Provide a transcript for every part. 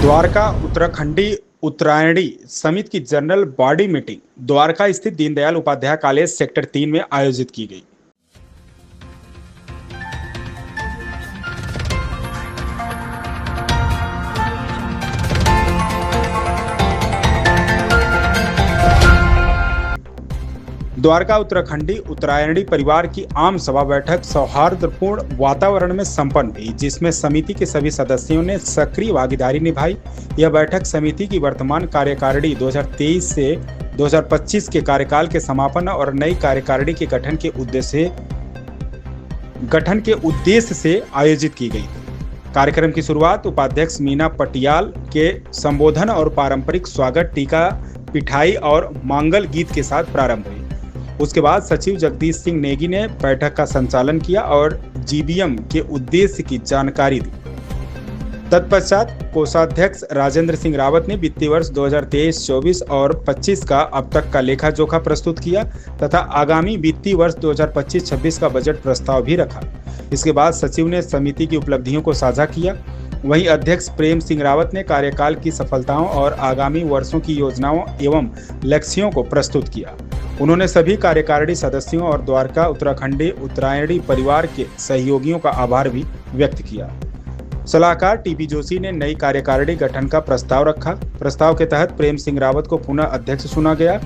द्वारका उत्तराखंडी उत्तरायणी समिति की general body meeting Dwarka स्थित दीनदयाल उपाध्याय कॉलेज सेक्टर 3 में आयोजित की गई। द्वारका उत्तराखंडी उत्तरायणी परिवार की आम सभा बैठक सौहार्दपूर्ण वातावरण में संपन्न हुई, जिसमें समिति के सभी सदस्यों ने सक्रिय भागीदारी निभाई। यह बैठक समिति की वर्तमान कार्यकारिणी 2023 से 2025 के कार्यकाल के समापन और नई कार्यकारिणी के गठन के उद्देश्य से आयोजित की गई। कार्यक्रम की शुरुआत उपाध्यक्ष मीना पटियाल के संबोधन और पारंपरिक स्वागत, टीका, पिठाई और मांगल गीत के साथ प्रारंभ हुई। उसके बाद सचिव जगदीश सिंह नेगी ने बैठक का संचालन किया और जीबीएम के उद्देश्य की जानकारी दी। तत्पश्चात कोषाध्यक्ष राजेंद्र सिंह रावत ने वित्तीय वर्ष 2023-24 और 25 का अब तक का लेखा जोखा प्रस्तुत किया तथा आगामी वित्तीय वर्ष 2025-26 का बजट प्रस्ताव भी रखा। इसके बाद सचिव ने समिति की उपलब्धियों को साझा किया। वहीं अध्यक्ष प्रेम सिंह रावत ने कार्यकाल की सफलताओं और आगामी वर्षों की योजनाओं एवं लक्ष्यों को प्रस्तुत किया। उन्होंने सभी कार्यकारिणी सदस्यों और द्वारका उत्तराखंडी उत्तरायणी परिवार के सहयोगियों का आभार भी व्यक्त किया। सलाहकार टीपी जोशी ने नई कार्यकारिणी गठन का प्रस्ताव रखा। प्रस्ताव के तहत प्रेम सिंह रावत को पुनः अध्यक्ष चुना गया,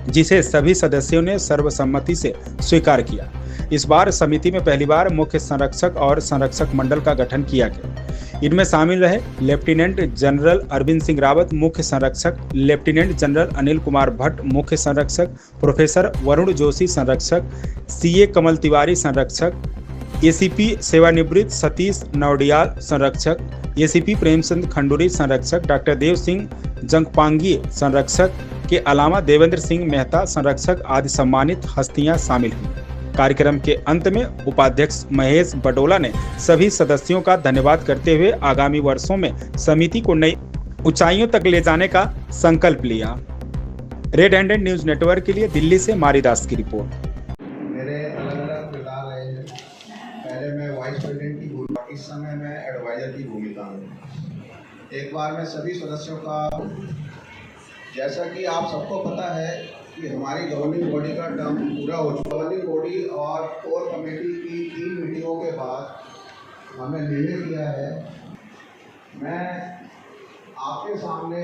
जिसे सभी सदस्यों ने सर्वसम्मति से स्वीकार किया। इस बार समिति में पहली बार मुख्य संरक्षक और संरक्षक मंडल का गठन किया गया। इनमें शामिल रहे लेफ्टिनेंट जनरल अरविंद सिंह रावत मुख्य संरक्षक, लेफ्टिनेंट जनरल अनिल कुमार भट्ट मुख्य संरक्षक, प्रोफेसर वरुण जोशी संरक्षक, सीए कमल तिवारी संरक्षक, एसीपी सेवानिवृत्त सतीश नौडियाल संरक्षक, एसीपी प्रेमचंद खंडूरी संरक्षक, डॉक्टर देव सिंह जंगपांगी संरक्षक के अलावा देवेंद्र सिंह मेहता संरक्षक आदि सम्मानित हस्तियां शामिल हुई। कार्यक्रम के अंत में उपाध्यक्ष महेश बडोला ने सभी सदस्यों का धन्यवाद करते हुए आगामी वर्षों में समिति को नई ऊंचाइयों तक ले जाने का संकल्प लिया। रेड हैंडेड न्यूज नेटवर्क के लिए दिल्ली से मारीदास की रिपोर्ट। मेरे अलग-अलग किरदार रहे हैं। पहले मैं वाइस प्रेसिडेंट की भूमिका, इस समय मैं एडवाइजर की भूमिका में। एक बार मैं सभी सदस्यों का, जैसा कि आप सबको पता है कि हमारी गवर्निंग बॉडी का टर्म पूरा हो चुका। गवर्निंग बॉडी और कोर कमेटी की 3 मीटिंगों के बाद हमें निर्णय किया है, मैं आपके सामने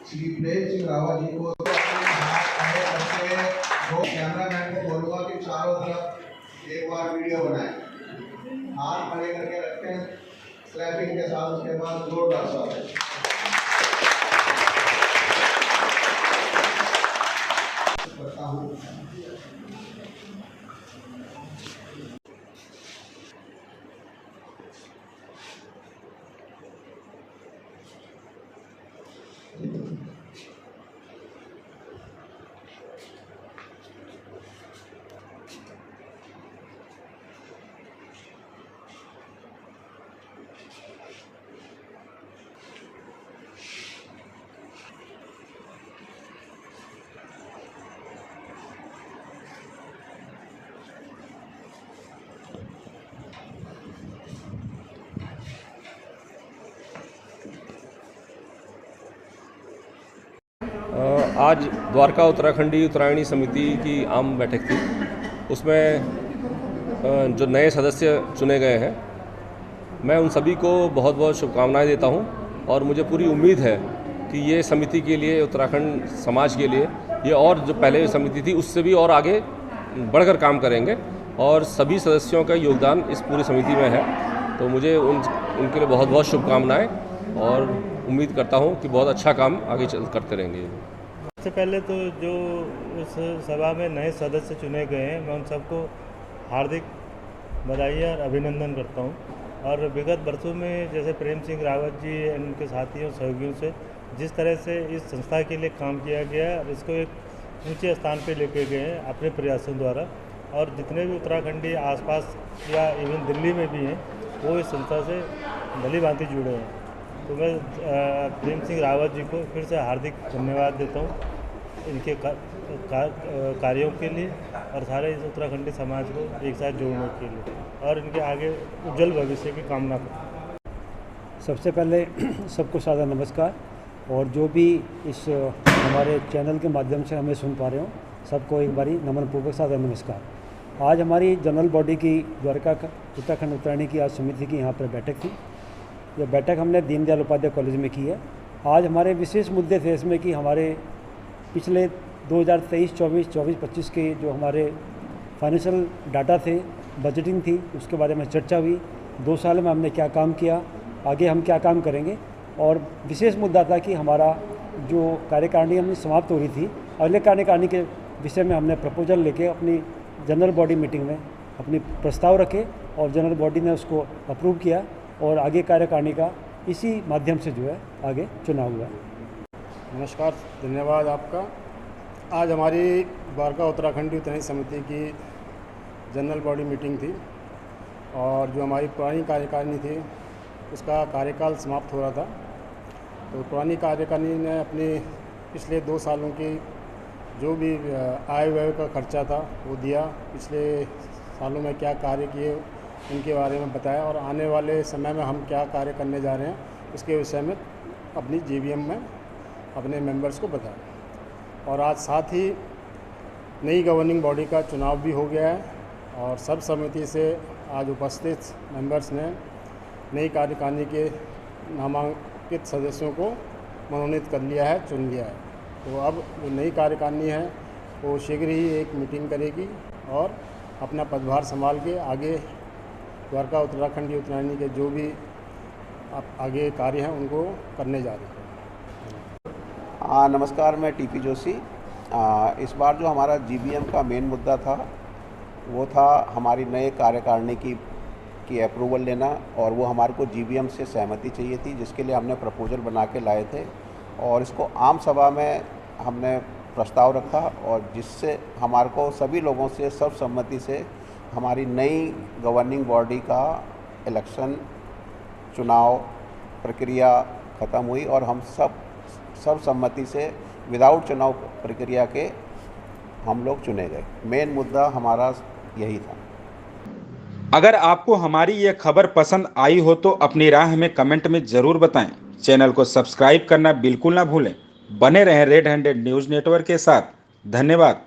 श्री प्रेम सिंह रावत जी को अपने हाथ खड़े करके दो कैमरामैन को बोलूँगा कि चारों तरफ एक बार वीडियो बनाएं। हाथ खड़े करके रखें क्लैपिंग के साथ, उसके बाद जोरदार स्वागत करता हूँ। आज द्वारका उत्तराखंडी उत्तरायणी समिति की आम बैठक थी। उसमें जो नए सदस्य चुने गए हैं, मैं उन सभी को बहुत बहुत शुभकामनाएं देता हूं और मुझे पूरी उम्मीद है कि ये समिति के लिए, उत्तराखंड समाज के लिए, ये और जो पहले समिति थी उससे भी और आगे बढ़कर काम करेंगे और सभी सदस्यों का योगदान इस पूरी समिति में है। तो मुझे उनके लिए बहुत बहुत शुभकामनाएँ और उम्मीद करता हूं कि बहुत अच्छा काम आगे करते रहेंगे। सबसे पहले तो जो उस सभा में नए सदस्य चुने गए हैं, मैं उन सबको हार्दिक बधाई और अभिनंदन करता हूं। और विगत वर्षों में जैसे प्रेम सिंह रावत जी और उनके साथियों सहयोगियों से जिस तरह से इस संस्था के लिए काम किया गया है और इसको एक ऊंचे स्थान पे लेके गए हैं अपने प्रयासों द्वारा, और जितने भी उत्तराखंडी आसपास या इवन दिल्ली में भी हैं, वो इस संस्था से भली भांति जुड़े हैं। तो मैं प्रेम सिंह रावत जी को फिर से हार्दिक धन्यवाद देता हूँ इनके कार्यों के लिए और सारे इस उत्तराखंडी समाज को एक साथ जोड़ने के लिए, और इनके आगे उज्जवल भविष्य की कामना करता हूँ। सबसे पहले सबको सादर नमस्कार, और जो भी इस हमारे चैनल के माध्यम से हमें सुन पा रहे हो सबको एक बारी नमन पूर्वक सादर नमस्कार। आज हमारी जनरल बॉडी की द्वारका उत्तराखंड उत्तरायणी की आज समिति की यहाँ पर बैठक थी। यह बैठक हमने दीनदयाल उपाध्याय कॉलेज में की है। आज हमारे विशेष मुद्दे थे इसमें कि हमारे पिछले 2023, 24, 25 के जो हमारे फाइनेंशियल डाटा थे, बजटिंग थी, उसके बारे में चर्चा हुई। 2 साल में हमने क्या काम किया, आगे हम क्या काम करेंगे, और विशेष मुद्दा था कि हमारा जो कार्यकारिणी हमने समाप्त हो रही थी, अगले कार्यकारिणी के विषय में हमने प्रपोजल लेके अपनी जनरल बॉडी मीटिंग में अपनी प्रस्ताव रखे और जनरल बॉडी ने उसको अप्रूव किया और आगे कार्यकारिणी का इसी माध्यम से जो है आगे चुनाव हुआ। नमस्कार, धन्यवाद आपका। आज हमारी द्वारका उत्तराखंडी उत्तरायणी समिति की जनरल बॉडी मीटिंग थी और जो हमारी पुरानी कार्यकारिणी थी उसका कार्यकाल समाप्त हो रहा था। तो पुरानी कार्यकारिणी ने अपने पिछले 2 सालों की जो भी आय व्यय का खर्चा था वो दिया, पिछले सालों में क्या कार्य किए उनके बारे में बताया और आने वाले समय में हम क्या कार्य करने जा रहे हैं इसके विषय में अपनी जीवीएम में अपने मेंबर्स को बताया। और आज साथ ही नई गवर्निंग बॉडी का चुनाव भी हो गया है और सब समिति से आज उपस्थित मेंबर्स ने नई कार्यकारिणी के नामांकित सदस्यों को मनोनीत कर लिया है, चुन लिया है। तो अब जो नई कार्यकारिणी है वो शीघ्र ही एक मीटिंग करेगी और अपना पदभार संभाल के आगे द्वारका उत्तराखंडी उत्तरायणी के जो भी आगे कार्य हैं उनको करने जा रहे हैं। नमस्कार, मैं टीपी जोशी। इस बार जो हमारा जीबीएम का मेन मुद्दा था वो था हमारी नए कार्यकारिणी की अप्रूवल लेना, और वो हमारे को जीबीएम से सहमति चाहिए थी जिसके लिए हमने प्रपोजल बना के लाए थे और इसको आम सभा में हमने प्रस्ताव रखा और जिससे हमारे को सभी लोगों से सर्वसम्मति से हमारी नई गवर्निंग बॉडी का इलेक्शन चुनाव प्रक्रिया ख़त्म हुई और हम सब सर्वसम्मति से विदाउट चुनाव प्रक्रिया के हम लोग चुने गए। मेन मुद्दा हमारा यही था। अगर आपको हमारी यह खबर पसंद आई हो तो अपनी राय हमें कमेंट में ज़रूर बताएं। चैनल को सब्सक्राइब करना बिल्कुल ना भूलें। बने रहें रेड हैंडेड न्यूज़ नेटवर्क के साथ। धन्यवाद।